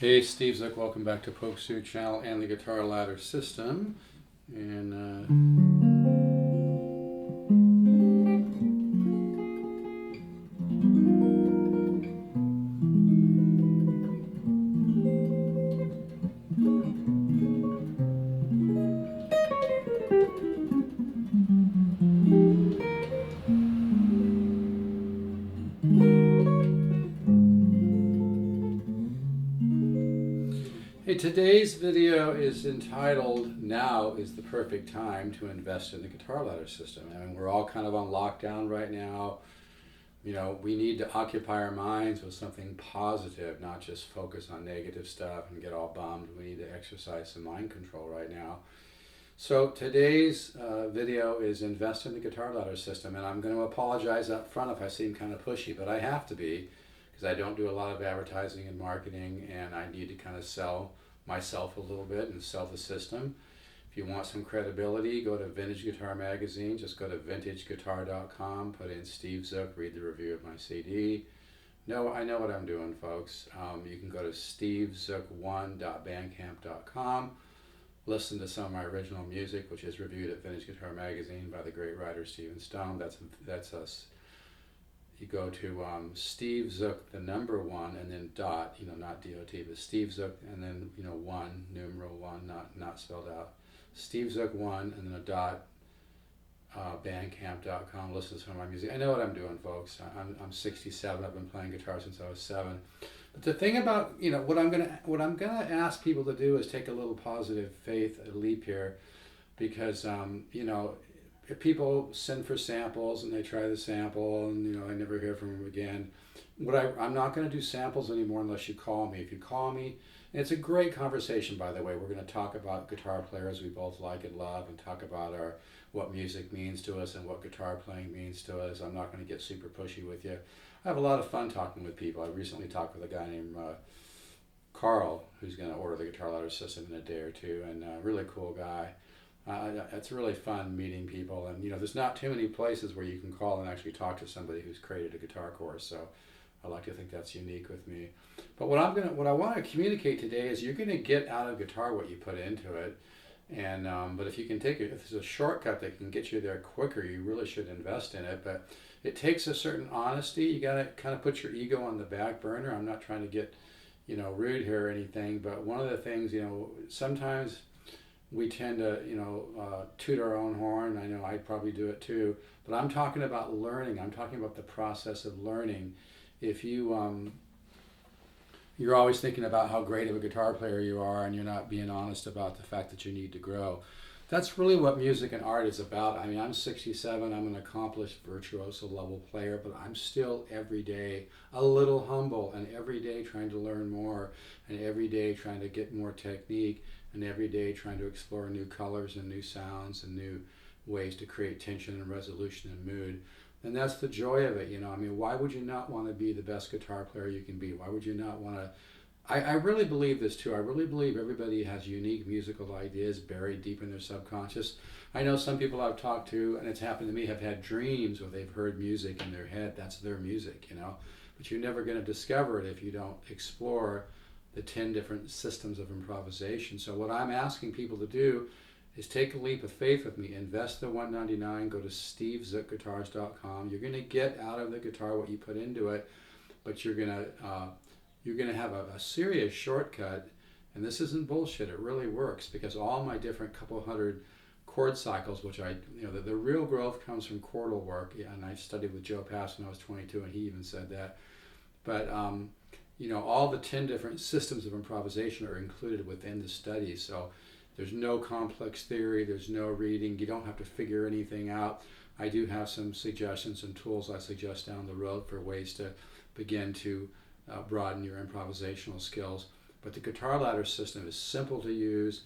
Hey, Steve Zook, welcome back to PROCRASTINATE channel and the Guitar Ladder System. And hey, today's video is entitled, Now is the Perfect Time to Invest in the Guitar Ladder System. I mean, we're all kind of on lockdown right now. You know, we need to occupy our minds with something positive, not just focus on negative stuff and get all bummed. We need to exercise some mind control right now. So today's video is invest in the Guitar Ladder System, and I'm going to apologize up front if I seem kind of pushy, but I have to be, because I don't do a lot of advertising and marketing, and I need to kind of sell myself a little bit and sell the system. If you want some credibility, go to Vintage Guitar Magazine. Just go to vintageguitar.com, put in Steve Zook, read the review of my CD. No, I know what I'm doing, folks. You can go to stevezook1.bandcamp.com. Listen to some of my original music, which is reviewed at Vintage Guitar Magazine by the great writer Stephen Stone. That's us. You go to Steve Zook, the number one, and then dot, not D-O-T, but Steve Zook, and then, one, numeral one, not spelled out. Steve Zook 1, and then a dot, bandcamp.com. Listen to some of my music. I know what I'm doing, folks. I'm 67. I've been playing guitar since I was 7. But the thing about, what I'm gonna ask people to do is take a little positive faith leap here, because if people send for samples and they try the sample and I never hear from them again. I'm not going to do samples anymore unless you call me. If you call me, and it's a great conversation, by the way. We're going to talk about guitar players we both like and love, and talk about what music means to us and what guitar playing means to us. I'm not going to get super pushy with you. I have a lot of fun talking with people. I recently talked with a guy named Carl, who's going to order the Guitar Ladder System in a day or two, and a really cool guy. It's really fun meeting people, and there's not too many places where you can call and actually talk to somebody who's created a guitar course. So I like to think that's unique with me. But what I want to communicate today is you're going to get out of guitar what you put into it, and but if there's a shortcut that can get you there quicker, you really should invest in it. But it takes a certain honesty. You got to kind of put your ego on the back burner. I'm not trying to get rude here or anything, but one of the things sometimes we tend to, toot our own horn. I know I probably do it too, but I'm talking about learning. I'm talking about the process of learning. If you're always thinking about how great of a guitar player you are, and you're not being honest about the fact that you need to grow, that's really what music and art is about. I mean, I'm 67. I'm an accomplished virtuoso level player, but I'm still every day a little humble, and every day trying to learn more, and every day trying to get more technique, and every day trying to explore new colors and new sounds and new ways to create tension and resolution and mood. And that's the joy of it, I mean, why would you not want to be the best guitar player you can be? Why would you not want to? I really believe this too. I really believe everybody has unique musical ideas buried deep in their subconscious. I know some people I've talked to, and it's happened to me, have had dreams where they've heard music in their head. That's their music, But you're never going to discover it if you don't explore the 10 different systems of improvisation. So what I'm asking people to do is take a leap of faith with me. Invest the $199. Go to stevezookguitars.com. You're going to get out of the guitar what you put into it, but you're going to have a serious shortcut. And this isn't bullshit. It really works, because all my different couple hundred chord cycles, which the real growth comes from chordal work. Yeah, and I studied with Joe Pass when I was 22, and he even said that. But all the 10 different systems of improvisation are included within the study. So there's no complex theory, there's no reading, you don't have to figure anything out. I do have some suggestions and tools I suggest down the road for ways to begin to broaden your improvisational skills. But the Guitar Ladder System is simple to use.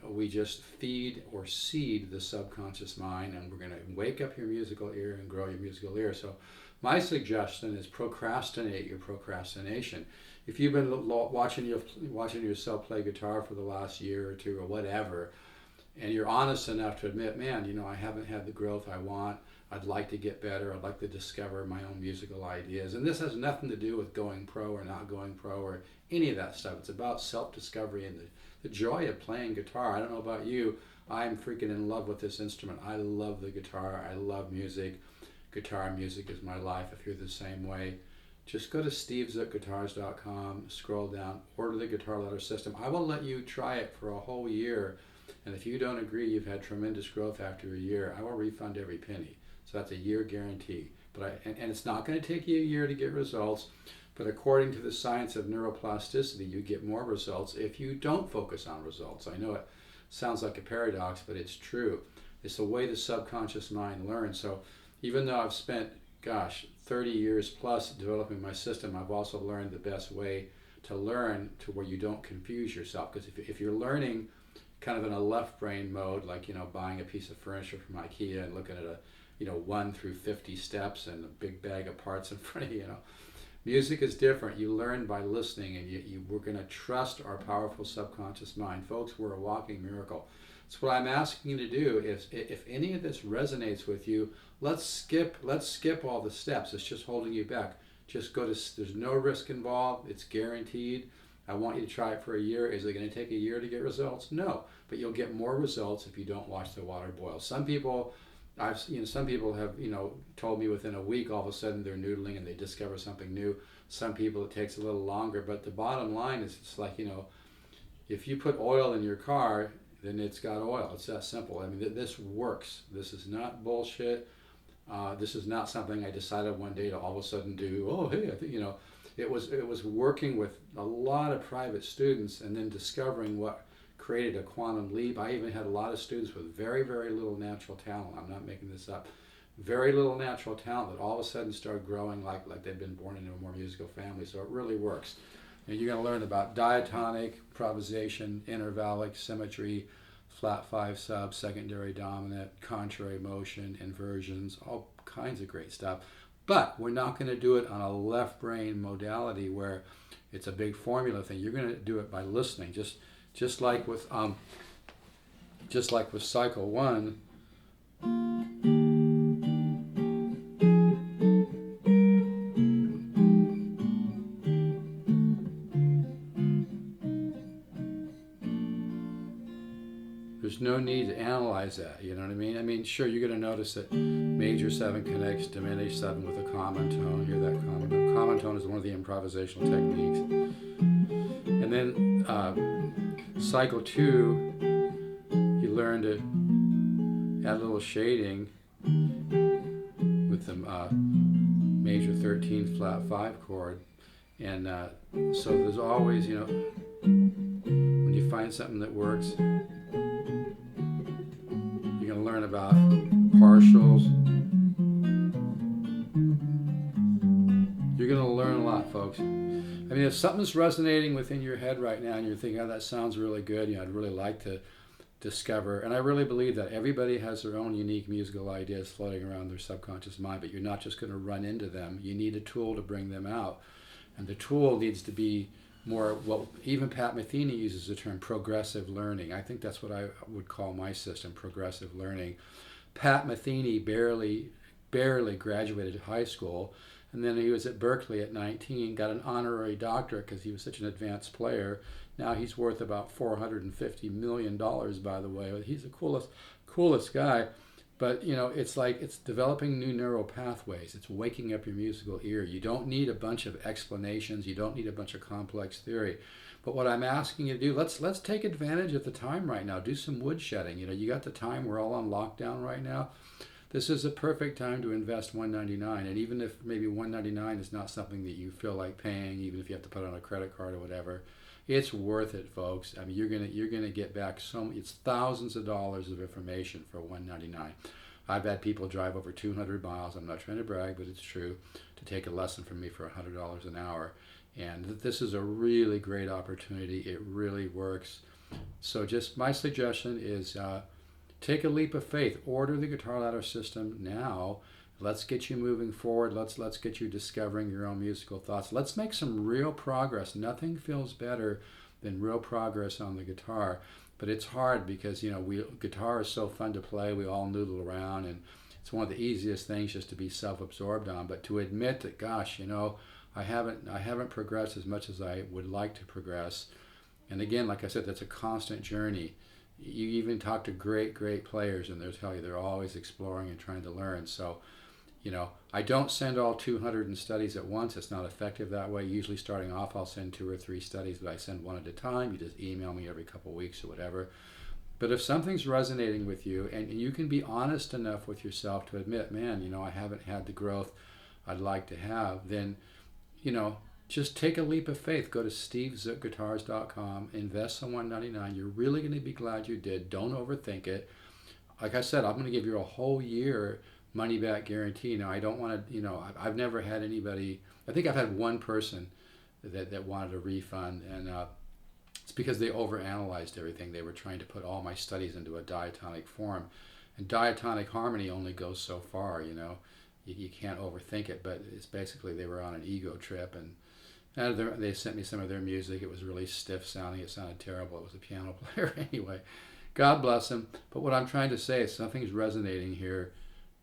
We just feed or seed the subconscious mind, and we're going to wake up your musical ear and grow your musical ear. So my suggestion is procrastinate your procrastination. If you've been watching yourself play guitar for the last year or two or whatever, and you're honest enough to admit, man, I haven't had the growth I want, I'd like to get better. I'd like to discover my own musical ideas. And this has nothing to do with going pro or not going pro or any of that stuff. It's about self-discovery and the joy of playing guitar. I don't know about you. I'm freaking in love with this instrument. I love the guitar. I love music. Guitar music is my life. If you're the same way, just go to stevesguitars.com, scroll down, order the Guitar Ladder System. I will let you try it for a whole year. And if you don't agree you've had tremendous growth after a year, I will refund every penny. So that's a year guarantee. And it's not going to take you a year to get results. But according to the science of neuroplasticity, you get more results if you don't focus on results. I know it sounds like a paradox, but it's true. It's the way the subconscious mind learns. So even though I've spent, 30 years plus developing my system, I've also learned the best way to learn to where you don't confuse yourself. Because if you're learning kind of in a left brain mode, like, buying a piece of furniture from IKEA and looking at 1 through 50 steps and a big bag of parts in front of you, music is different. You learn by listening, and we're going to trust our powerful subconscious mind. Folks, we're a walking miracle. So what I'm asking you to do is, if any of this resonates with you, let's skip all the steps. It's just holding you back. Just go to, there's no risk involved. It's guaranteed. I want you to try it for a year. Is it going to take a year to get results? No, but you'll get more results if you don't watch the water boil. Some people have, told me within a week, all of a sudden they're noodling and they discover something new. Some people, it takes a little longer, but the bottom line is, it's like, if you put oil in your car, then it's got oil. It's that simple. I mean, this works. This is not bullshit. This is not something I decided one day to all of a sudden do. Oh, hey, I think, it was working with a lot of private students and then discovering what created a quantum leap. I even had a lot of students with very, very little natural talent. I'm not making this up. Very little natural talent that all of a sudden started growing like they've been born into a more musical family. So it really works. And you're going to learn about diatonic, improvisation, intervallic, symmetry, flat 5 sub, secondary dominant, contrary motion, inversions, all kinds of great stuff. But we're not going to do it on a left brain modality where it's a big formula thing. You're going to do it by listening. Just like with cycle 1. There's no need to analyze that, you know what I mean? I mean, sure, you're going to notice that major 7 connects diminished 7 with a common tone. Hear that common tone? Common tone is one of the improvisational techniques. And then cycle 2, you learn to add a little shading with the major 13 flat 5 chord. And so there's always, when you find something that works, you're going to learn about partials. You're going to learn a lot, folks. I mean, if something's resonating within your head right now and you're thinking, oh, that sounds really good, I'd really like to discover, and I really believe that everybody has their own unique musical ideas floating around their subconscious mind, but you're not just going to run into them. You need a tool to bring them out. And the tool needs to be more, what even Pat Metheny uses the term progressive learning. I think that's what I would call my system, progressive learning. Pat Metheny barely graduated high school, and then he was at Berkeley at 19, got an honorary doctorate because he was such an advanced player. Now he's worth about $450 million, by the way. He's the coolest guy. But, it's like it's developing new neural pathways. It's waking up your musical ear. You don't need a bunch of explanations. You don't need a bunch of complex theory. But what I'm asking you to do, let's take advantage of the time right now. Do some woodshedding. You got the time. We're all on lockdown right now. This is a perfect time to invest $199. And even if maybe $199 is not something that you feel like paying, even if you have to put it on a credit card or whatever, it's worth it, folks. I mean, you're gonna get back it's thousands of dollars of information for $199. I've had people drive over 200 miles. I'm not trying to brag, but it's true, to take a lesson from me for $100 an hour. And this is a really great opportunity. It really works. So just my suggestion is take a leap of faith. Order the Guitar Ladder System now. Let's get you moving forward. Let's get you discovering your own musical thoughts. Let's make some real progress. Nothing feels better than real progress on the guitar. But it's hard because, guitar is so fun to play. We all noodle around, and It's one of the easiest things just to be self-absorbed on. But to admit that, gosh, I haven't progressed as much as I would like to progress. And again, like I said, that's a constant journey. You even talk to great players, and they'll tell you they're always exploring and trying to learn. So, I don't send all 200 studies at once. It's not effective that way. Usually starting off, I'll send 2 or 3 studies, but I send one at a time. You just email me every couple of weeks or whatever. But if something's resonating with you, and you can be honest enough with yourself to admit, man, I haven't had the growth I'd like to have, then, just take a leap of faith. Go to stevezookguitars.com, invest some $199. You're really going to be glad you did. Don't overthink it. Like I said, I'm going to give you a whole year money back guarantee. Now, I don't want to, I've never had anybody, I think I've had one person that wanted a refund, and it's because they overanalyzed everything. They were trying to put all my studies into a diatonic form, and diatonic harmony only goes so far, you can't overthink it. But it's basically they were on an ego trip, and they sent me some of their music. It was really stiff sounding. It sounded terrible. It was a piano player anyway. God bless them. But what I'm trying to say is something's resonating here.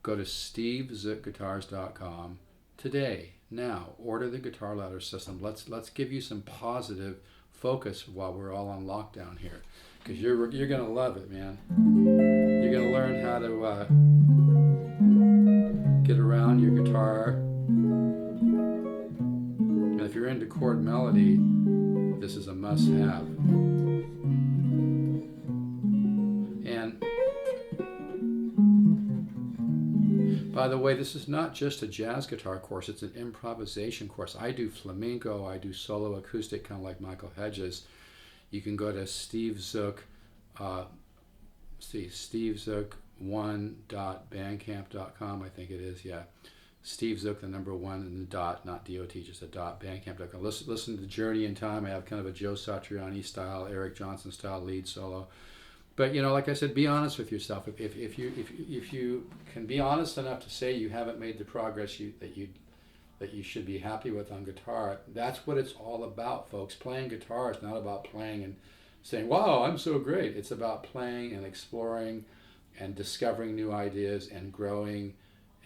Go to stevezookguitars.com today. Now, order the Guitar Ladder system. Let's give you some positive focus while we're all on lockdown here, because you're gonna love it, man. You're gonna learn how to get around your guitar. And if you're into chord melody, this is a must-have. And by the way, this is not just a jazz guitar course, it's an improvisation course. I do flamenco, I do solo acoustic, kind of like Michael Hedges. You can go to stevezook1.bandcamp.com, I think it is, yeah. Steve Zook, the number 1 and the dot, not D-O-T, just a dot, bandcamp.com. Listen to Journey in Time. I have kind of a Joe Satriani style, Eric Johnson style lead solo. But like I said, be honest with yourself. If you can be honest enough to say you haven't made the progress that you should be happy with on guitar, that's what it's all about, folks. Playing guitar is not about playing and saying, "Wow, I'm so great." It's about playing and exploring and discovering new ideas and growing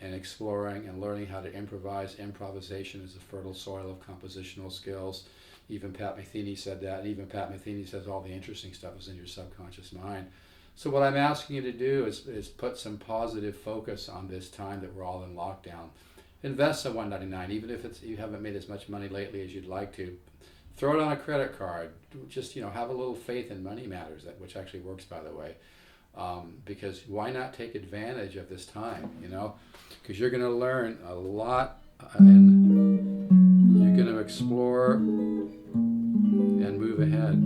and exploring and learning how to improvise. Improvisation is a fertile soil of compositional skills. Even Pat Metheny said that. And even Pat Metheny says all the interesting stuff is in your subconscious mind. So what I'm asking you to do is put some positive focus on this time that we're all in lockdown. Invest some $199, even if you haven't made as much money lately as you'd like to. Throw it on a credit card. Just have a little faith in money matters, which actually works, by the way. Because why not take advantage of this time? Because you're going to learn a lot, and you're going to explore and move ahead.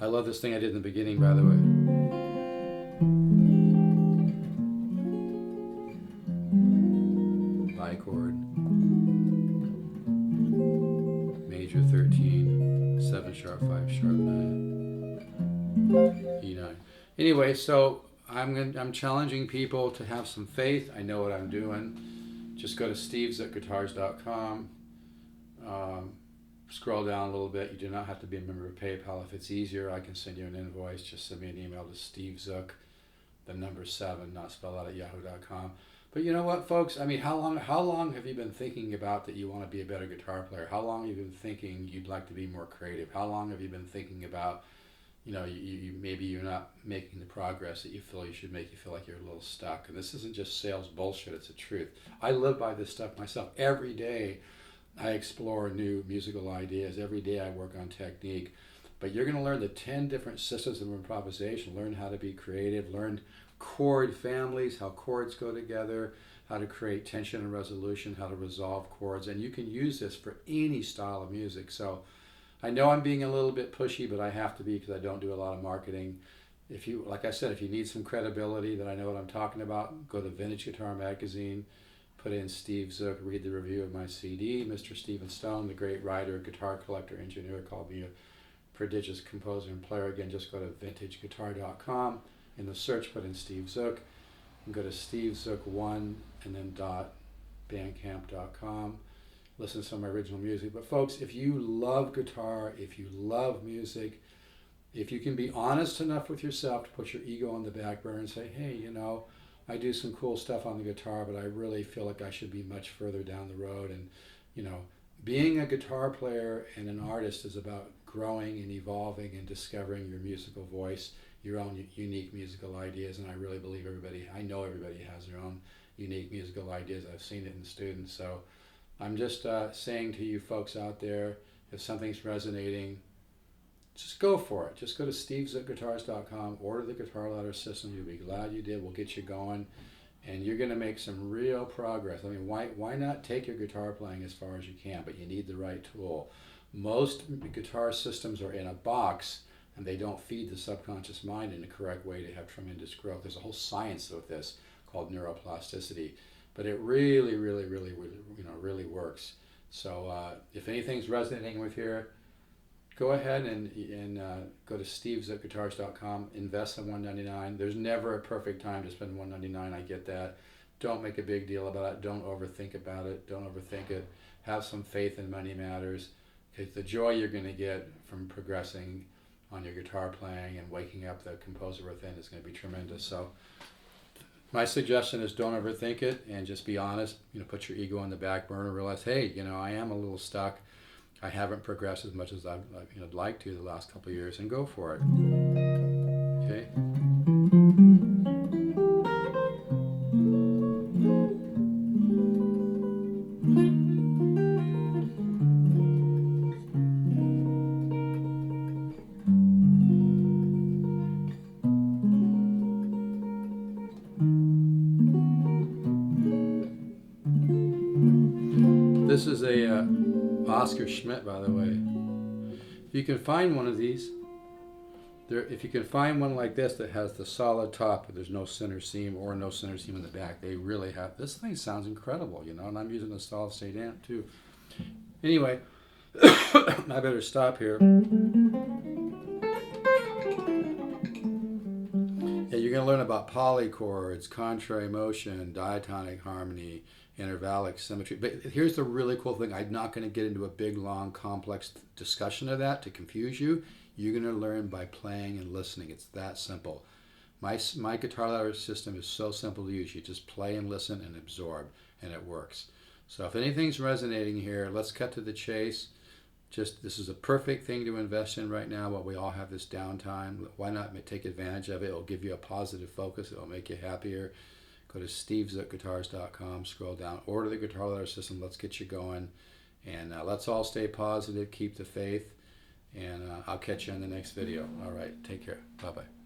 I love this thing I did in the beginning, by the way. Chord, major 13, 7 sharp, 5 sharp, 9, E9. Anyway, so I'm challenging people to have some faith. I know what I'm doing. Just go to stevezookguitars.com. Scroll down a little bit. You do not have to be a member of PayPal. If it's easier, I can send you an invoice. Just send me an email to stevezook, the number 7, not spelled out, at yahoo.com. But you know what, folks? I mean, how long have you been thinking about that you want to be a better guitar player? How long have you been thinking you'd like to be more creative? How long have you been thinking about, you maybe you're not making the progress that you feel you should make? You feel like you're a little stuck. And this isn't just sales bullshit, it's the truth. I live by this stuff myself. Every day I explore new musical ideas. Every day I work on technique. But you're going to learn the 10 different systems of improvisation, learn how to be creative, learn chord families, how chords go together, how to create tension and resolution, how to resolve chords, and you can use this for any style of music. So I know I'm being a little bit pushy, but I have to be because I don't do a lot of marketing. If you, like I said, if you need some credibility that I know what I'm talking about, go to Vintage Guitar Magazine, put in Steve Zook, read the review of my CD. Mr. Stephen Stone, the great writer, guitar collector, engineer, called me a prodigious composer and player. Again, just go to vintageguitar.com. In the search, put in Steve Zook, and go to stevezook1 and then .bandcamp.com. Listen to some of my original music. But folks, if you love guitar, if you love music, if you can be honest enough with yourself to put your ego on the back burner and say, hey, you know, I do some cool stuff on the guitar, but I really feel like I should be much further down the road. And, you know, being a guitar player and an artist is about growing and evolving and discovering your musical voice, your own unique musical ideas. And I really believe I know everybody has their own unique musical ideas. I've seen it in students. So I'm just saying to you folks out there, if something's resonating, just go for it. Just go to stevesguitars.com, order the guitar ladder system. You'll be glad you did. We'll get you going, and you're going to make some real progress. I mean, why not take your guitar playing as far as you can, but you need the right tool. Most guitar systems are in a box, and they don't feed the subconscious mind in the correct way to have tremendous growth. There's a whole science with this called neuroplasticity, but it really, really, really, really works. So if anything's resonating with you, go ahead and go to stevesguitars.com, invest in $199. There's never a perfect time to spend $199. I get that. Don't make a big deal about it. Don't overthink about it. Don't overthink it. Have some faith in money matters. Because the joy you're going to get from progressing on your guitar playing and waking up the composer within is going to be tremendous. So my suggestion is don't overthink it and just be honest. You know, put your ego on the back burner. Realize, hey, you know, I am a little stuck. I haven't progressed as much as I'd like to the last couple of years, and go for it. Okay. This is a Oscar Schmidt, by the way. If you can find one of these, if you can find one like this that has the solid top, but there's no center seam or no center seam in the back, they really have. This thing sounds incredible, you know, and I'm using a solid state amp too. Anyway, I better stop here. Yeah, you're going to learn about polychords, contrary motion, diatonic harmony, intervallic symmetry. But here's the really cool thing. I'm not going to get into a big, long, complex discussion of that to confuse you. You're going to learn by playing and listening. It's that simple. My guitar ladder system is so simple to use. You just play and listen and absorb, and it works. So if anything's resonating here, let's cut to the chase. This is a perfect thing to invest in right now while we all have this downtime. Why not take advantage of it? It'll give you a positive focus. It'll make you happier. Go to stevesguitars.com, scroll down, order the guitar ladder system. Let's get you going. And let's all stay positive, keep the faith, and I'll catch you in the next video. All right, take care. Bye-bye.